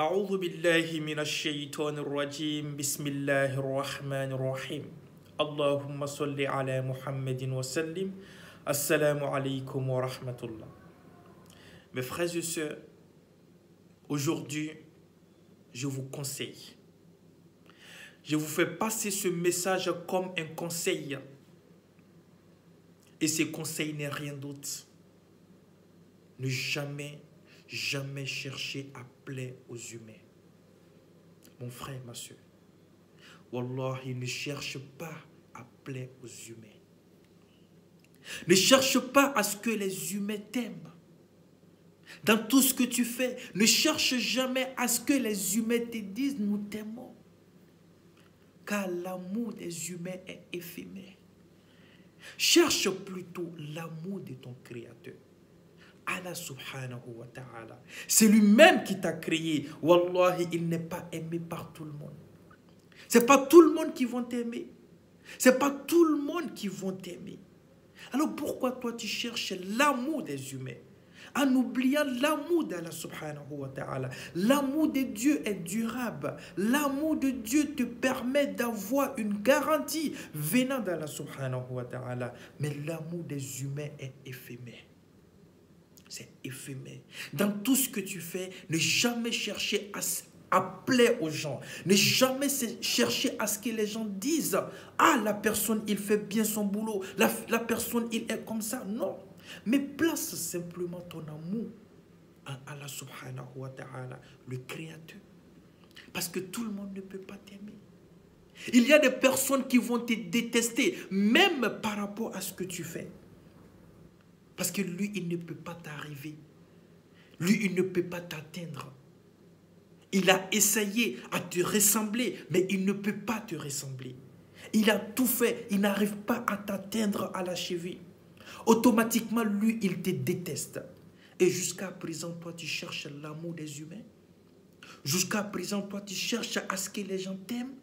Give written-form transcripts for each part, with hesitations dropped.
أعوذ بالله من الشيطان الرجيم بسم الله الرحمن الرحيم اللهم صل على محمد وسلم Assalamu alaikum wa rahmatullah. Mes frères et sœurs, aujourd'hui, je vous conseille. Je vous fais passer ce message comme un conseil. Et ce conseil n'est rien d'autre. Ne jamais chercher à plaire aux humains. Mon frère, ma soeur, Wallahi, ne cherche pas à plaire aux humains. Ne cherche pas à ce que les humains t'aiment. Dans tout ce que tu fais, ne cherche jamais à ce que les humains te disent « nous t'aimons ». Car l'amour des humains est éphémère. Cherche plutôt l'amour de ton Créateur. Allah subhanahu wa ta'ala. C'est lui-même qui t'a créé. Wallahi, il n'est pas aimé par tout le monde. C'est pas tout le monde qui va t'aimer. C'est pas tout le monde qui va t'aimer. Alors pourquoi toi tu cherches l'amour des humains en oubliant l'amour d'Allah subhanahu wa ta'ala? L'amour de Dieu est durable. L'amour de Dieu te permet d'avoir une garantie venant d'Allah subhanahu wa ta'ala. Mais l'amour des humains est éphémère. C'est éphémère. Dans tout ce que tu fais, ne jamais chercher à plaire aux gens. Ne jamais chercher à ce que les gens disent « Ah, la personne, il fait bien son boulot. La personne, il est comme ça. » Non. Mais place simplement ton amour en Allah subhanahu wa ta'ala, le Créateur. Parce que tout le monde ne peut pas t'aimer. Il y a des personnes qui vont te détester, même par rapport à ce que tu fais. Parce que lui, il ne peut pas t'arriver. Lui, il ne peut pas t'atteindre. Il a essayé à te ressembler, mais il ne peut pas te ressembler. Il a tout fait, il n'arrive pas à t'atteindre à la cheville. Automatiquement, lui, il te déteste. Et jusqu'à présent, toi, tu cherches l'amour des humains. Jusqu'à présent, toi, tu cherches à ce que les gens t'aiment.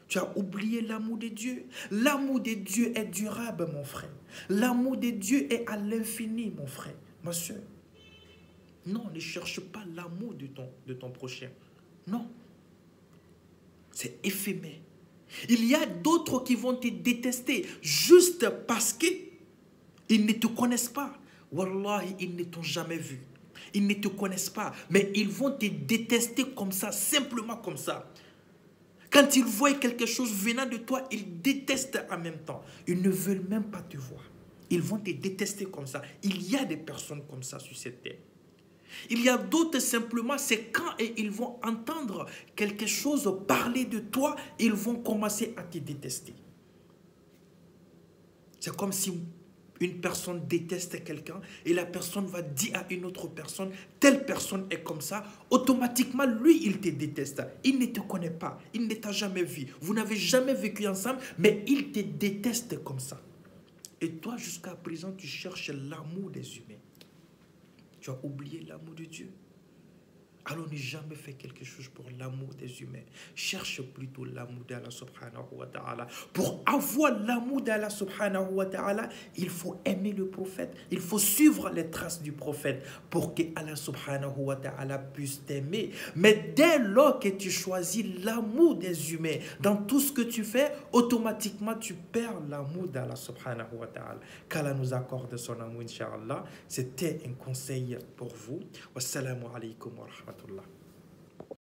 Tu as oublié l'amour de Dieu. L'amour de Dieu est durable, mon frère. L'amour de Dieu est à l'infini, mon frère, ma soeur. Non, ne cherche pas l'amour de ton prochain. Non. C'est éphémère. Il y a d'autres qui vont te détester juste parce qu'ils ne te connaissent pas. Wallahi, ils ne t'ont jamais vu. Ils ne te connaissent pas. Mais ils vont te détester comme ça, simplement comme ça. Quand ils voient quelque chose venant de toi, ils détestent en même temps. Ils ne veulent même pas te voir. Ils vont te détester comme ça. Il y a des personnes comme ça sur cette terre. Il y a d'autres simplement, c'est quand ils vont entendre quelque chose parler de toi, ils vont commencer à te détester. C'est comme si une personne déteste quelqu'un et la personne va dire à une autre personne, telle personne est comme ça, automatiquement, lui, il te déteste. Il ne te connaît pas, il ne t'a jamais vu. Vous n'avez jamais vécu ensemble, mais il te déteste comme ça. Et toi, jusqu'à présent, tu cherches l'amour des humains. Tu as oublié l'amour de Dieu. Alors ne jamais faire quelque chose pour l'amour des humains. Cherche plutôt l'amour d'Allah subhanahu wa ta'ala. Pour avoir l'amour d'Allah subhanahu wa ta'ala, il faut aimer le prophète. Il faut suivre les traces du prophète pour que Allah subhanahu wa ta'ala puisse t'aimer. Mais dès lors que tu choisis l'amour des humains dans tout ce que tu fais, automatiquement tu perds l'amour d'Allah subhanahu wa ta'ala. Qu'Allah nous accorde son amour, Inch'Allah. C'était un conseil pour vous. Wassalamu alaikum wa rahmatullah.